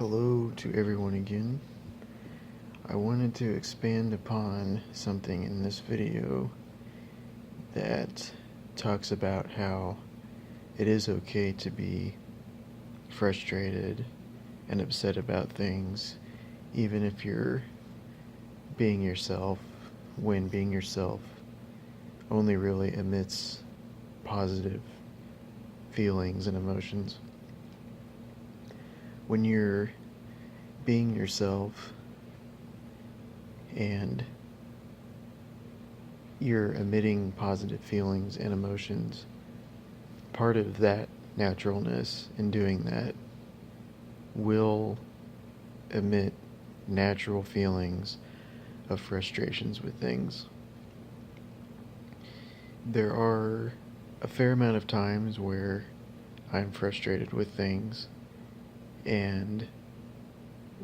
Hello to everyone again. I wanted to expand upon something in this video that talks about how it is okay to be frustrated and upset about things, even if you're being yourself, when being yourself only really emits positive feelings and emotions. When you're being yourself and you're emitting positive feelings and emotions, part of that naturalness in doing that will emit natural feelings of frustrations with things. There are a fair amount of times where I'm frustrated with things, and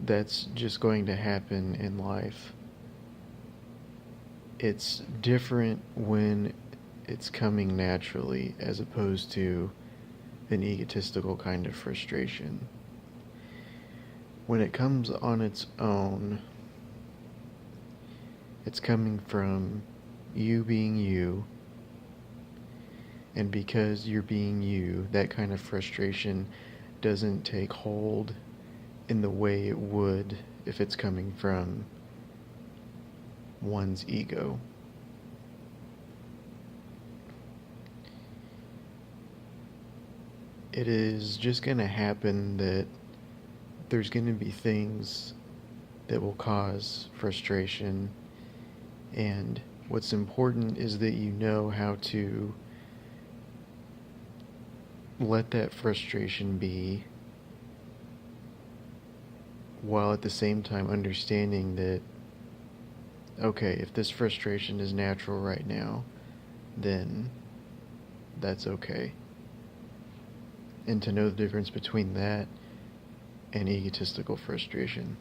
that's just going to happen in life. It's different when it's coming naturally as opposed to an egotistical kind of frustration. When it comes on its own, it's coming from you being you, and because you're being you, that kind of frustration doesn't take hold in the way it would if it's coming from one's ego. It is just going to happen that there's going to be things that will cause frustration, and what's important is that you know how to let that frustration be, while at the same time understanding that, okay, if this frustration is natural right now, then that's okay. And to know the difference between that and egotistical frustration.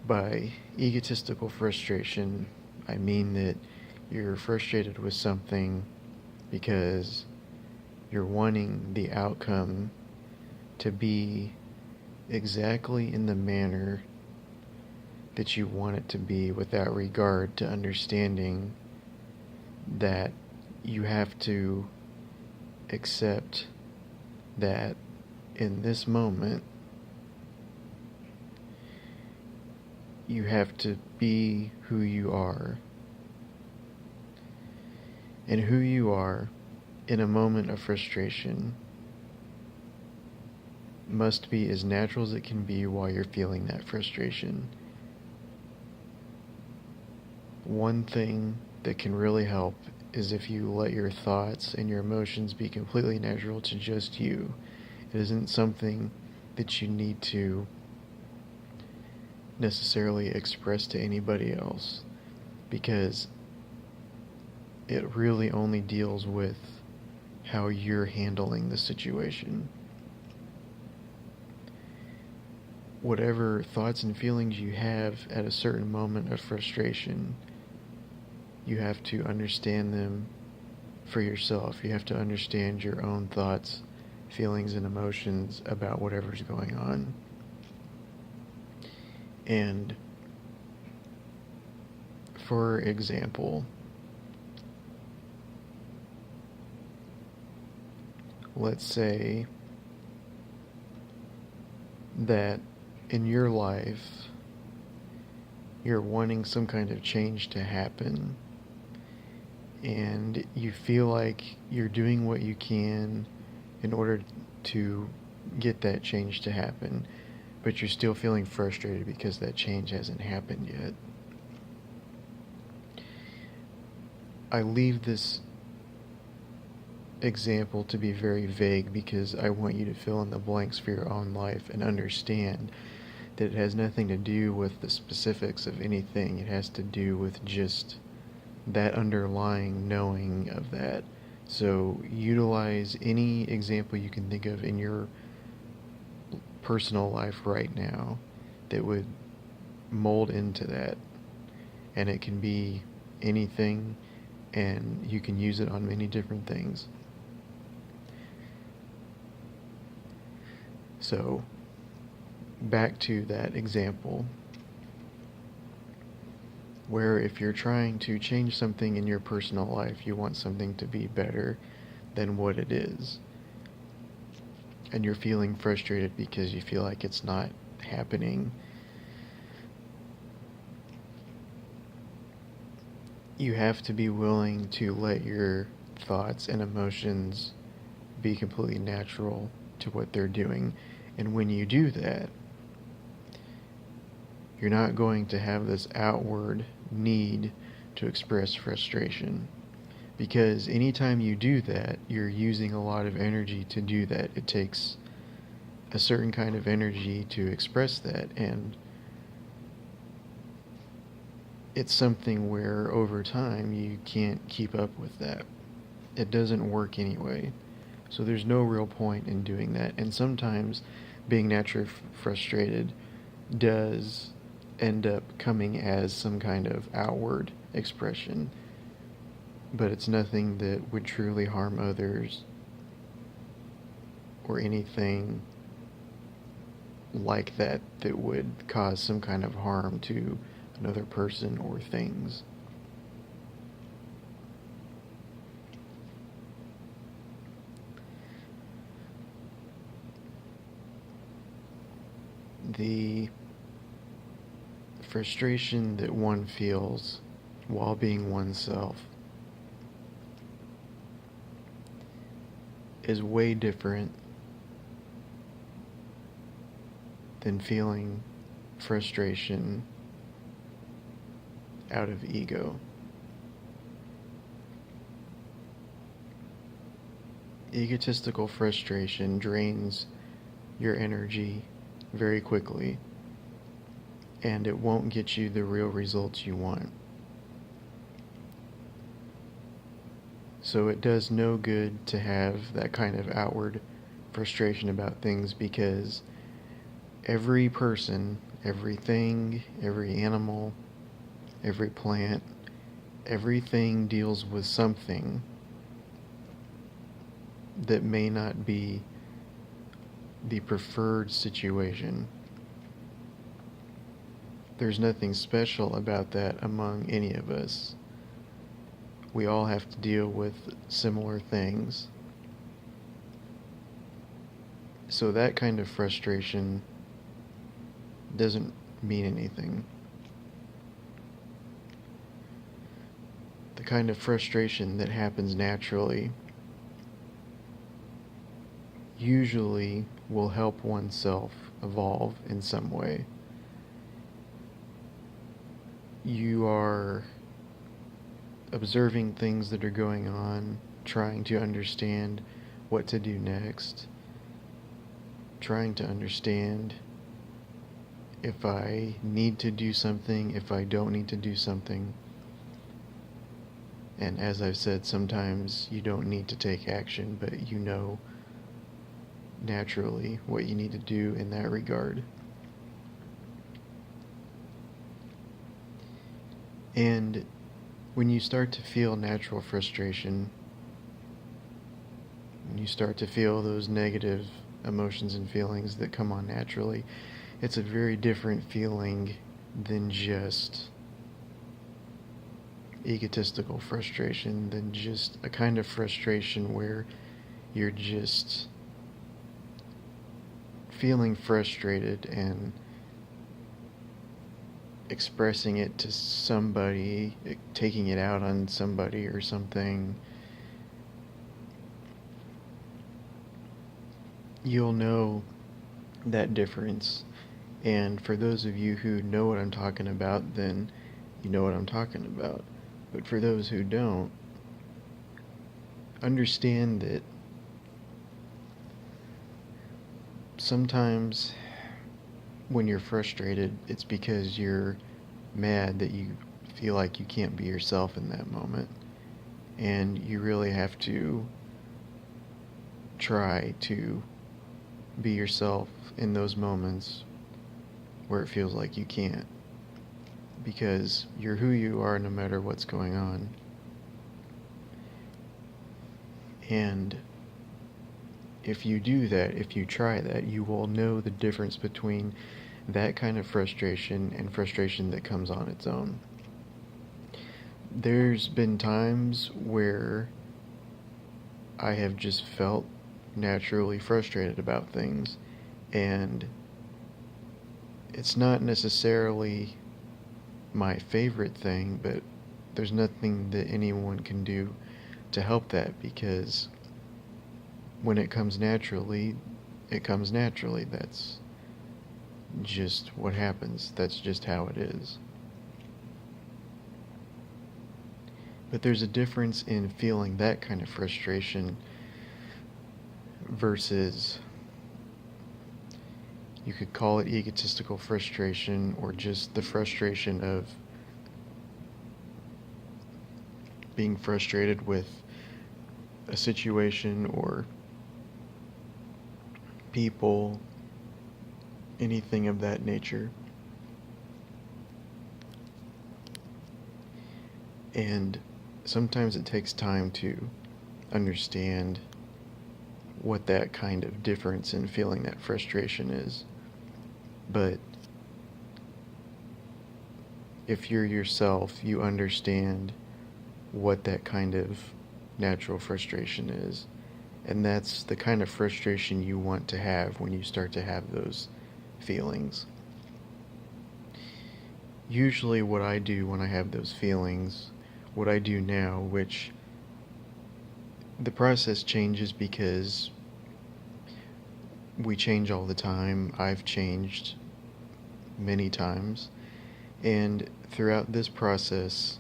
By egotistical frustration, I mean that you're frustrated with something because you're wanting the outcome to be exactly in the manner that you want it to be, without regard to understanding that you have to accept that in this moment you have to be who you are. And who you are in a moment of frustration must be as natural as it can be while you're feeling that frustration. One thing that can really help is if you let your thoughts and your emotions be completely natural to just you. It isn't something that you need to necessarily express to anybody else, because it really only deals with how you're handling the situation. Whatever thoughts and feelings you have at a certain moment of frustration, you have to understand them for yourself. You have to understand your own thoughts, feelings, and emotions about whatever's going on. And for example, let's say that in your life you're wanting some kind of change to happen, and you feel like you're doing what you can in order to get that change to happen, but you're still feeling frustrated because that change hasn't happened yet. I leave this example to be very vague because I want you to fill in the blanks for your own life and understand that it has nothing to do with the specifics of anything. It has to do with just that underlying knowing of that. So utilize any example you can think of in your personal life right now that would mold into that. And it can be anything, and you can use it on many different things. So back to that example where if you're trying to change something in your personal life, you want something to be better than what it is, and you're feeling frustrated because you feel like it's not happening, you have to be willing to let your thoughts and emotions be completely natural to what they're doing. And when you do that, you're not going to have this outward need to express frustration. Because anytime you do that, you're using a lot of energy to do that. It takes a certain kind of energy to express that, and it's something where over time you can't keep up with that. It doesn't work anyway. So there's no real point in doing that. And sometimes being naturally frustrated does end up coming as some kind of outward expression, but it's nothing that would truly harm others or anything like that that would cause some kind of harm to another person or things. The frustration that one feels while being oneself is way different than feeling frustration out of ego. Egotistical frustration drains your energy very quickly, and it won't get you the real results you want. So it does no good to have that kind of outward frustration about things, because every person, everything, every animal, every plant, everything deals with something that may not be the preferred situation. There's nothing special about that among any of us. We all have to deal with similar things. So that kind of frustration doesn't mean anything. The kind of frustration that happens naturally usually will help oneself evolve in some way. You are observing things that are going on, trying to understand what to do next, trying to understand if I need to do something, if I don't need to do something. And as I've said, sometimes you don't need to take action, but you know naturally what you need to do in that regard. And when you start to feel natural frustration, when you start to feel those negative emotions and feelings that come on naturally, it's a very different feeling than just egotistical frustration, than just a kind of frustration where you're just feeling frustrated and expressing it to somebody, taking it out on somebody or something. You'll know that difference. And for those of you who know what I'm talking about, then you know what I'm talking about. But for those who don't, understand that sometimes when you're frustrated, it's because you're mad that you feel like you can't be yourself in that moment. And you really have to try to be yourself in those moments where it feels like you can't. Because you're who you are no matter what's going on. And if you do that, if you try that, you will know the difference between that kind of frustration and frustration that comes on its own. There's been times where I have just felt naturally frustrated about things, and it's not necessarily my favorite thing, but there's nothing that anyone can do to help that, because when it comes naturally, it comes naturally. That's just what happens. That's just how it is. But there's a difference in feeling that kind of frustration versus, you could call it egotistical frustration, or just the frustration of being frustrated with a situation or people, anything of that nature. And sometimes it takes time to understand what that kind of difference in feeling that frustration is. But if you're yourself, you understand what that kind of natural frustration is. And that's the kind of frustration you want to have when you start to have those feelings. Usually what I do when I have those feelings, what I do now, which the process changes because we change all the time. I've changed many times. And throughout this process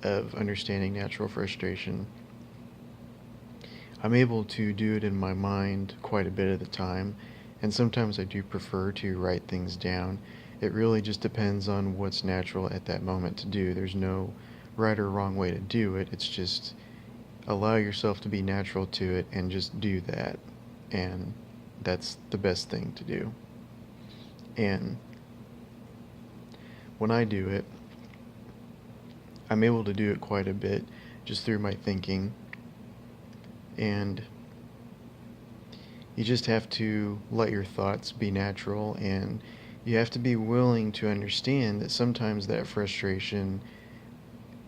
of understanding natural frustration, I'm able to do it in my mind quite a bit of the time, and sometimes I do prefer to write things down. It really just depends on what's natural at that moment to do. There's no right or wrong way to do it. It's just allow yourself to be natural to it and just do that. And that's the best thing to do. And when I do it, I'm able to do it quite a bit just through my thinking. And you just have to let your thoughts be natural, and you have to be willing to understand that sometimes that frustration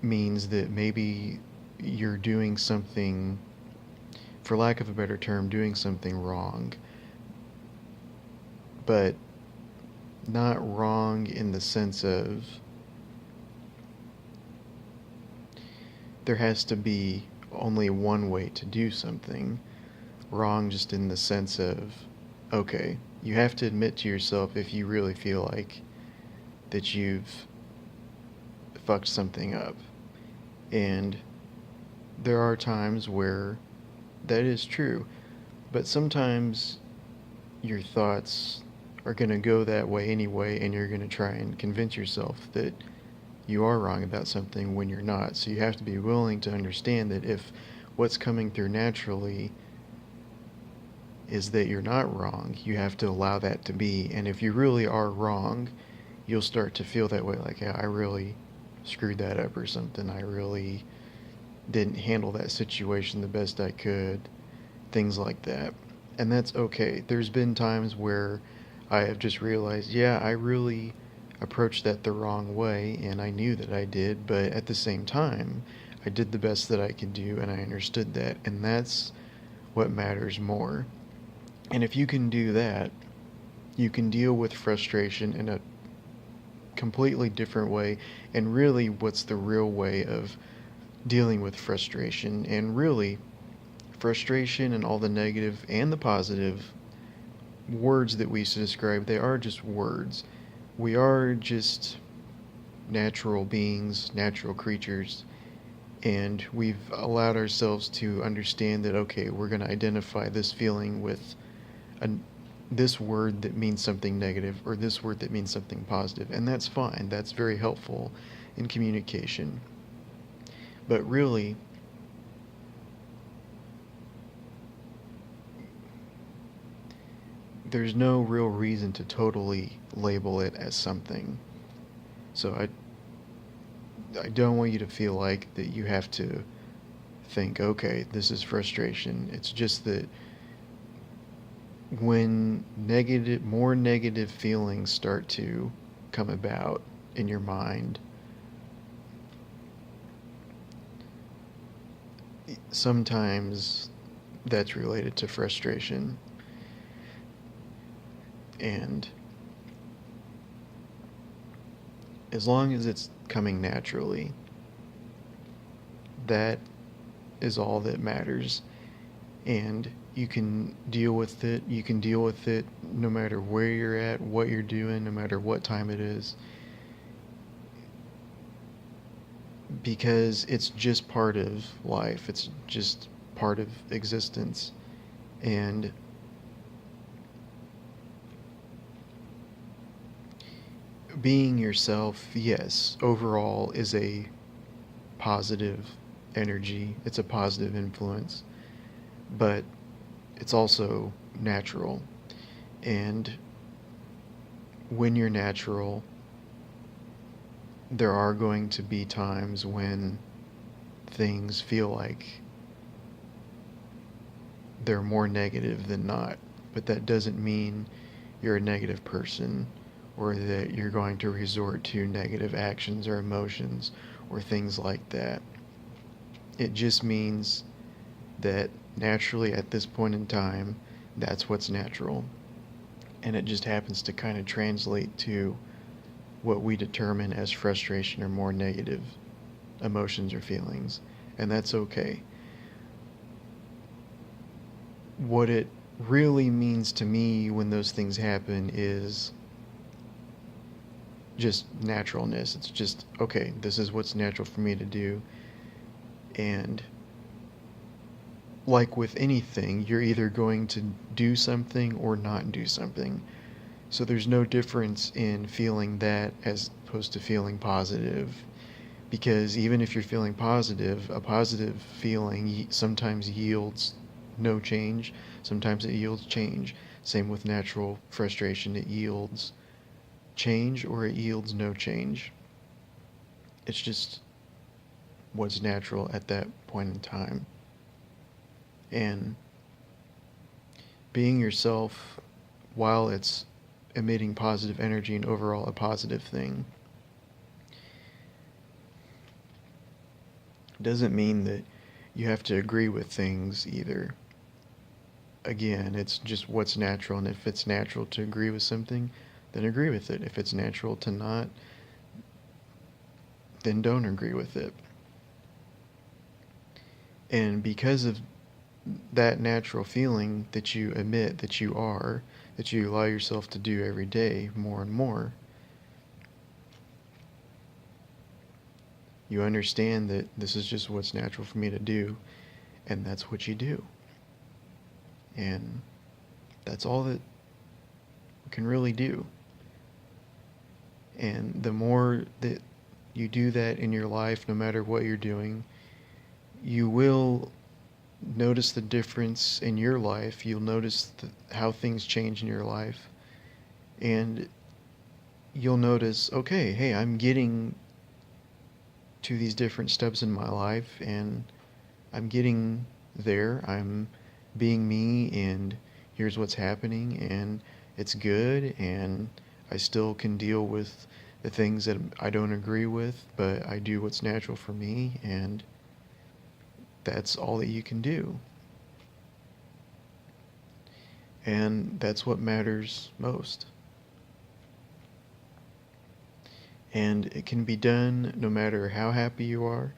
means that maybe you're doing something, for lack of a better term, doing something wrong. But not wrong in the sense of there has to be only one way to do something. Wrong just in the sense of, okay, you have to admit to yourself if you really feel like that you've fucked something up. And there are times where that is true, but sometimes your thoughts are going to go that way anyway, and you're going to try and convince yourself that you are wrong about something when you're not. So you have to be willing to understand that if what's coming through naturally is that you're not wrong, you have to allow that to be. And if you really are wrong, you'll start to feel that way, like, yeah, I really screwed that up or something. I really didn't handle that situation the best I could. Things like that. And that's okay. There's been times where I have just realized, yeah, I really approached that the wrong way, and I knew that I did, but at the same time, I did the best that I could do, and I understood that, and that's what matters more. And if you can do that, you can deal with frustration in a completely different way. And really, what's the real way of dealing with frustration? And really, frustration and all the negative and the positive words that we used to describe, they are just words. We are just natural beings, natural creatures, and we've allowed ourselves to understand that, okay, we're going to identify this feeling with this word that means something negative, or this word that means something positive, and that's fine. That's very helpful in communication. But really, there's no real reason to totally label it as something. So I don't want you to feel like that you have to think, okay, this is frustration. It's just that when more negative feelings start to come about in your mind, sometimes that's related to frustration. And as long as it's coming naturally, that is all that matters. And you can deal with it. You can deal with it no matter where you're at, what you're doing, no matter what time it is. Because it's just part of life. It's just part of existence. And being yourself, yes, overall is a positive energy. It's a positive influence. But it's also natural. And when you're natural, there are going to be times when things feel like they're more negative than not. But that doesn't mean you're a negative person or that you're going to resort to negative actions or emotions or things like that. It just means that naturally at this point in time, that's what's natural. And it just happens to kind of translate to what we determine as frustration or more negative emotions or feelings. And that's okay. What it really means to me when those things happen is just naturalness. It's just, okay, this is what's natural for me to do. And like with anything, you're either going to do something or not do something. So there's no difference in feeling that as opposed to feeling positive. Because even if you're feeling positive, a positive feeling sometimes yields no change, sometimes it yields change. Same with natural frustration, it yields change or it yields no change. It's just what's natural at that point in time. And being yourself while it's emitting positive energy and overall a positive thing doesn't mean that you have to agree with things either. Again, it's just what's natural, and if it's natural to agree with something, then agree with it. If it's natural to not, then don't agree with it. And because of that natural feeling that you emit, that you are, that you allow yourself to do every day more and more, you understand that this is just what's natural for me to do, and that's what you do. And that's all that we can really do. And the more that you do that in your life, no matter what you're doing, you will notice the difference in your life. You'll notice how things change in your life. And you'll notice, okay, hey, I'm getting to these different steps in my life, and I'm getting there. I'm being me, and here's what's happening, and it's good, and I still can deal with the things that I don't agree with, but I do what's natural for me, and that's all that you can do. And that's what matters most. And it can be done no matter how happy you are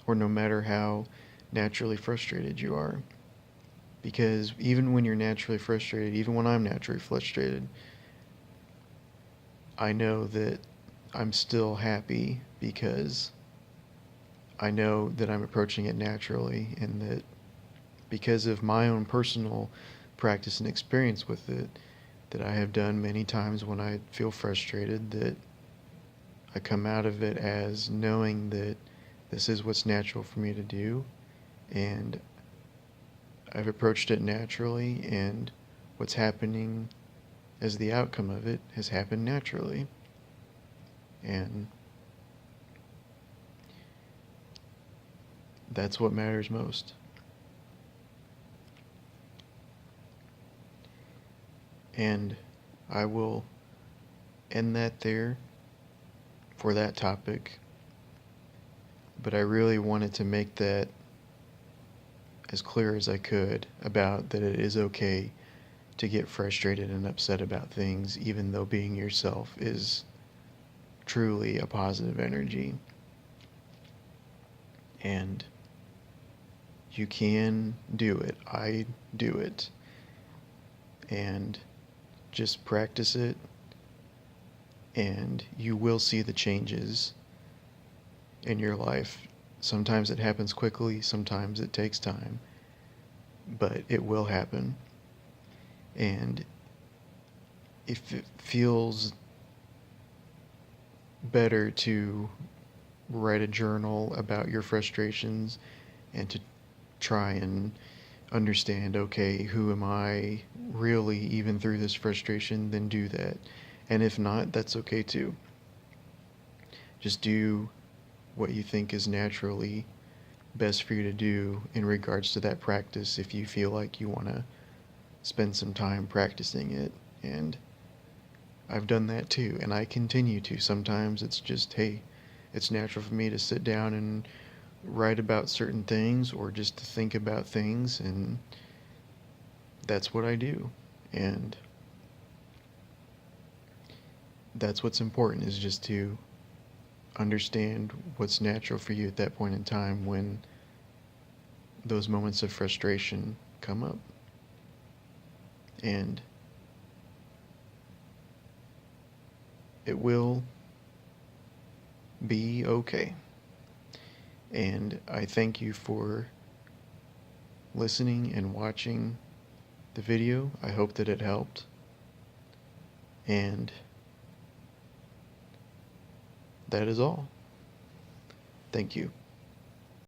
or no matter how naturally frustrated you are. Because even when you're naturally frustrated, even when I'm naturally frustrated, I know that I'm still happy because I know that I'm approaching it naturally, and that because of my own personal practice and experience with it, that I have done many times when I feel frustrated, that I come out of it as knowing that this is what's natural for me to do, and I've approached it naturally, and what's happening as the outcome of it has happened naturally. And that's what matters most. And I will end that there for that topic. But I really wanted to make that as clear as I could about that it is okay to get frustrated and upset about things, even though being yourself is truly a positive energy. And you can do it. I do it. And just practice it, and you will see the changes in your life. Sometimes it happens quickly, sometimes it takes time, but it will happen. And if it feels better to write a journal about your frustrations and to try and understand, okay, who am I really even through this frustration, then do that. And if not, that's okay too. Just do what you think is naturally best for you to do in regards to that practice if you feel like you want to spend some time practicing it. And I've done that too, and I continue to. Sometimes it's just, hey, it's natural for me to sit down and write about certain things or just to think about things, and that's what I do. And that's what's important, is just to understand what's natural for you at that point in time when those moments of frustration come up. And it will be okay. And I thank you for listening and watching the video. I hope that it helped. And that is all. Thank you.